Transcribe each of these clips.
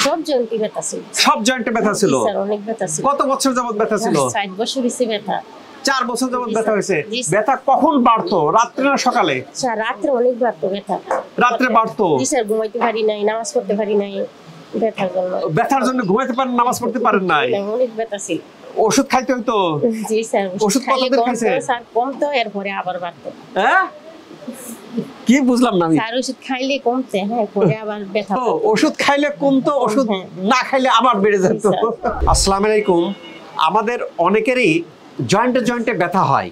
সব জয়েন্টে ব্যথা ছিল। সব জয়েন্টে ব্যথা ছিল? স্যার অনেক ব্যথা ছিল। কত বছর যাবত ব্যথা ছিল? 60 বছর হইছে ব্যথা। 4 বছর যাবত ব্যথা হয়েছে। ব্যথা কখন বাড়তো, রাত্রে না সকালে? স্যার রাত্রে অনেক বাড়তো ব্যথা। রাত্রে বাড়তো? জি স্যার, ঘুমাইতে পারি নাই, নামাজ পড়তে পারি নাই ব্যথার জন্য। ব্যথার জন্য ঘুমাইতে পারেন, নামাজ পড়তে পারেন নাই? অনেক ব্যথা ছিল। ওষুধ খাইতে হইতো? জি স্যার, ওষুধ কতদিন খাইছে? স্যার কমতো, এরপরে আবার বাড়তো। হ্যাঁ, কি বুঝলাম না আমি। স্যার ওষুধ খাইলে কমছে, হ্যাঁ, পরে আবার ব্যথা। ওষুধ খাইলে কমতো, ওষুধ না খাইলে আবার বেড়ে যেত। আসসালামু আলাইকুম। আমাদের অনেকেরই জয়েন্টে জয়েন্টে ব্যথা হয়,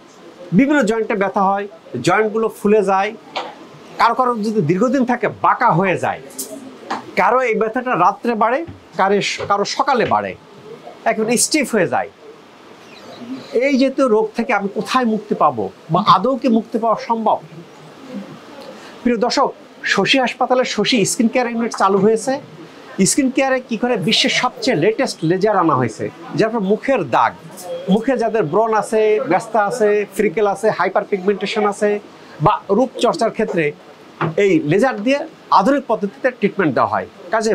বিভিন্ন জয়েন্টে ব্যথা হয়, জয়েন্টগুলো ফুলে যায়, কারো কারো যদি দীর্ঘদিন থাকে বাঁকা হয়ে যায়, কারো এই ব্যথাটা রাত্রে বাড়ে, কারো সকালে বাড়ে, এখন স্টিফ হয়ে যায়। এই জাতীয় রোগ থেকে আমি কোথায় মুক্তি পাবো, বা আদৌ কি মুক্তি পাওয়া সম্ভব? প্রিয় দর্শক, শশী হাসপাতালে শশী স্কিন কেয়ার ইউনিট চালু হয়েছে। স্কিন কেয়ারে কি করে বিশ্বের সবচেয়ে লেটেস্ট লেজার আনা হয়েছে, যার পর মুখের দাগ, মুখে যাদের ব্রণ আছে, ব্যস্তা আছে, ফ্রিকেল আছে, হাইপার পিগমেন্টেশন আছে, বা রূপচর্চার ক্ষেত্রে এই লেজার দিয়ে আধুনিক পদ্ধতিতে ট্রিটমেন্ট দেওয়া হয়। কাজে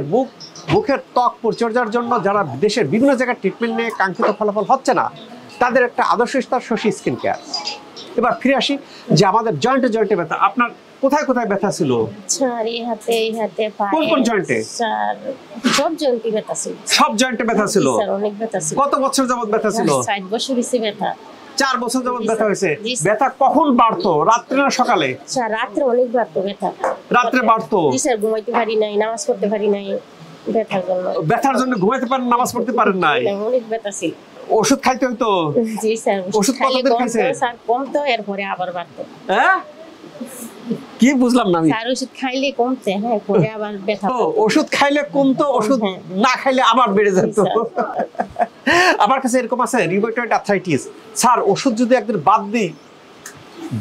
মুখের ত্বক পরিচর্যার জন্য যারা দেশের বিভিন্ন জায়গায় ট্রিটমেন্ট নিয়ে কাঙ্ক্ষিত ফলাফল হচ্ছে না, তাদের একটা আদর্শ স্থান শশী স্কিন কেয়ার। এবার ফিরে আসি যে আমাদের জয়েন্টে জয়েন্টে ব্যথা, আপনার কোথায় কোথায় ব্যথা ছিল? স্যার এই হাতে পায়ে। কোন কোন জয়েন্টে? স্যার সব জয়েন্টে ব্যথা ছিল। সব জয়েন্টে ব্যথা ছিল? স্যার অনেক ব্যথা ছিল। কত বছর যাবত ব্যথা ছিল? 60 বছর হইছে ব্যথা। 4 বছর যাবত ব্যথা হয়েছে। ব্যথা কখন বাড়তো, রাত্রে না সকালে? স্যার রাত্রে অনেক বাড়তো ব্যথা। রাত্রে বাড়তো? জি স্যার, ঘুমাইতে পারি নাই, নামাজ পড়তে পারি নাই ব্যথার জন্য। ব্যথার জন্য ঘুমাইতে পারেন, নামাজ পড়তে পারেন নাই? অনেক ব্যথা ছিল। ওষুধ খাইতে হইতো? জি স্যার, ওষুধ কতদিন খাইছে? স্যার কমতো, এরপরে আবার বাড়তো। হ্যাঁ, কি বুঝলাম না আমি। স্যার ওষুধ খাইলে কমছে, হ্যাঁ, পরে আবার ব্যথা। ওষুধ খাইলে কমতো, ওষুধ না খাইলে আবার বেড়ে যেত। আমার কাছে এরকম আছে রিউমেটয়েড আর্থ্রাইটিস। স্যার ওষুধ যদি একদিন বাদ দিই,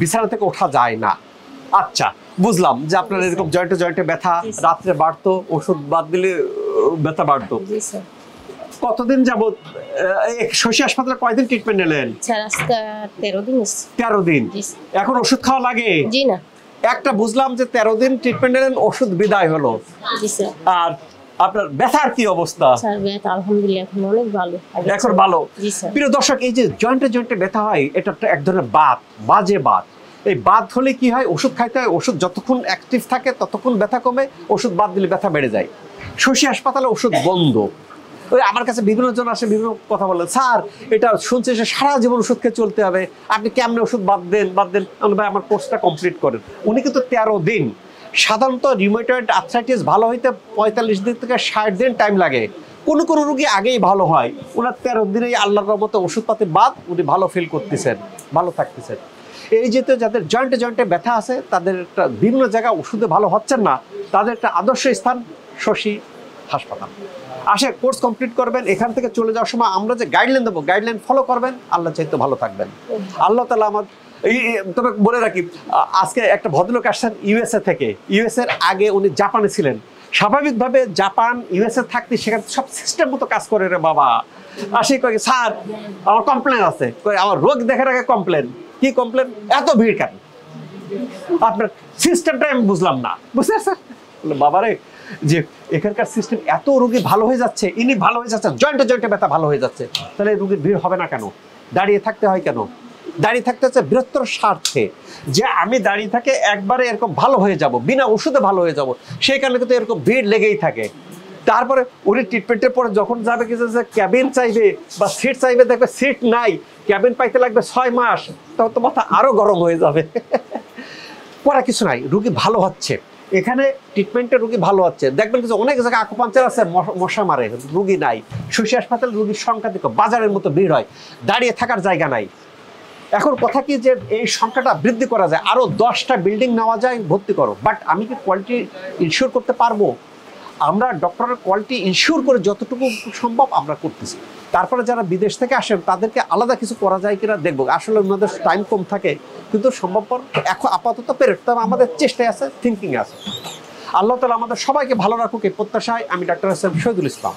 বিছানা থেকে ওঠা যায় না। আচ্ছা, বুঝলাম যে আপনার এরকম জয়েন্টে জয়েন্টে ব্যথা, রাত্রে বাড়তো, ওষুধ বাদ দিলে ব্যথা বাড়তো। জি স্যার। কতদিন যাবত শশী হাসপাতালে কয়দিন ট্রিটমেন্ট নিলেন? স্যার আজকে 13 দিন। 13 দিন। এখন ওষুধ খাওয়া লাগে? জি না। একটা বুঝলাম যে 13 দিন ট্রিটমেন্ট নিলেন, ওষুধ বিদায় হলো। জি স্যার। আর আপনার ব্যথার কি অবস্থা? স্যার ব্যথা আলহামদুলিল্লাহ এখন অনেক ভালো। এখন ভালো? জি স্যার। প্রিয় দর্শক, এই যে জয়েন্টে জয়েন্টে ব্যথা হয়, এটা এক ধরনের বাজে বাত। এই বাত হলে কি হয়, ওষুধ খাইতে হয়, ওষুধ যতক্ষণ অ্যাক্টিভ থাকে ততক্ষণ ব্যথা কমে, ওষুধ বাদ দিলে ব্যথা বেড়ে যায়। শশী হাসপাতালে ওষুধ বন্ধ। ওই আমার কাছে বিভিন্ন জন আসে, বিভিন্ন কথা বলেন, স্যার এটা শুনছে যে সারা জীবন ওষুধ খেয়ে চলতে হবে, আপনি কেমনে ওষুধ বাদ দেন? ভাই আমার কোর্সটা কমপ্লিট করেন। উনি কিন্তু 13 দিন। সাধারণত রিউমেটয়েড আর্থ্রাইটিস ভালো হইতে 45 দিন থেকে 60 দিন টাইম লাগে। কোনো কোনো রোগী আগেই ভালো হয়, ওনার 13 দিনেই আল্লাহর রহমতে ওষুধপাতি বাদ উনি ভালো ফিল করতেছেন, ভালো থাকতেছেন। এই যেহেতু যাদের জয়েন্টে জয়েন্টে ব্যথা আছে, তাদের একটা বিভিন্ন জায়গায় ওষুধে ভালো হচ্ছেন না, তাদের একটা আদর্শ স্থান শশী হাসপাতাল। আসে কোর্স কমপ্লিট করবেন, এখান থেকে চলে যাওয়ার সময় আমরা যে গাইডলাইন দেবো, গাইডলাইন ফলো করবেন, আল্লাহ চাইতে ভালো থাকবেন। আল্লাহ তাআলা আমার তবে বলে রাখি, আজকে একটা ভদ্রলোক আসছেন ইউএসএ থেকে। ইউএসএ এর আগে উনি জাপানে ছিলেন। স্বাভাবিকভাবে জাপান ইউএসএ থাকতে সেখানে সব সিস্টেম মতো কাজ করে রে বাবা। আসে কয়ে, স্যার আমার কমপ্লেন আছে। আমার রোগ দেখার আগে কমপ্লেন? কি কমপ্লেন? এত ভিড় কেন? আপনার সিস্টেমটা আমি বুঝলাম না। বুঝতে পারছেন বাবারে, যে এখানকার সিস্টেম, এত রোগী ভালো হয়ে যাচ্ছে, ইনি ভালো হয়ে যাচ্ছে, জয়েন্টে জয়েন্টে ব্যথা ভালো হয়ে যাচ্ছে, তাহলে রোগীর ভিড় হবে না কেন? দাঁড়িয়ে থাকতে হয় কেন? দাঁড়িয়ে থাকতে হচ্ছে বৃহত্তর স্বার্থে, যে আমি দাঁড়িয়ে থাকে একবারে এরকম ভালো হয়ে যাব, বিনা ওষুধে ভালো হয়ে যাব, সেই কারণে কিন্তু এরকম ভিড় লেগেই থাকে। তারপরে উনি ট্রিটমেন্টের পরে যখন যাবে কিছু ক্যাবিন চাইবে বা সিট চাইবে, দেখবে সিট নাই, ক্যাবিন পাইতে লাগবে 6 মাস, তখন তো মাথা আরো গরম হয়ে যাবে। পরে কিছু নাই, রুগী ভালো হচ্ছে, এখানে ট্রিটমেন্টে রুগী ভালো হচ্ছে। দেখবেন কিছু অনেক জায়গায় আকুপাঞ্চার আছে, মশা মারে, রুগী নাই। শশী হাসপাতালে রুগীর সংখ্যা দেখো বাজারের মতো ভিড় হয়, দাঁড়িয়ে থাকার জায়গা নাই। এখন কথা কি যে এই সংখ্যাটা বৃদ্ধি করা যায়, আরো 10টা বিল্ডিং নেওয়া যায়, ভর্তি করো। বাট আমি কি কোয়ালিটি ইনশিওর করতে পারবো? আমরা ডক্টরের কোয়ালিটি ইনশিওর করে যতটুকু সম্ভব আমরা করতেছি। তারপরে যারা বিদেশ থেকে আসেন তাদেরকে আলাদা কিছু করা যায় কিনা দেখবো। আসলে ওনাদের টাইম কম থাকে, কিন্তু সম্ভবপর এখন আপাতত পেরেট, তবে আমাদের চেষ্টায় আছে, থিঙ্কিং আছে। আল্লাহ তাআলা আমাদের সবাইকে ভালো রাখুক এই প্রত্যাশায় আমি doctor S M Shahidul Islam.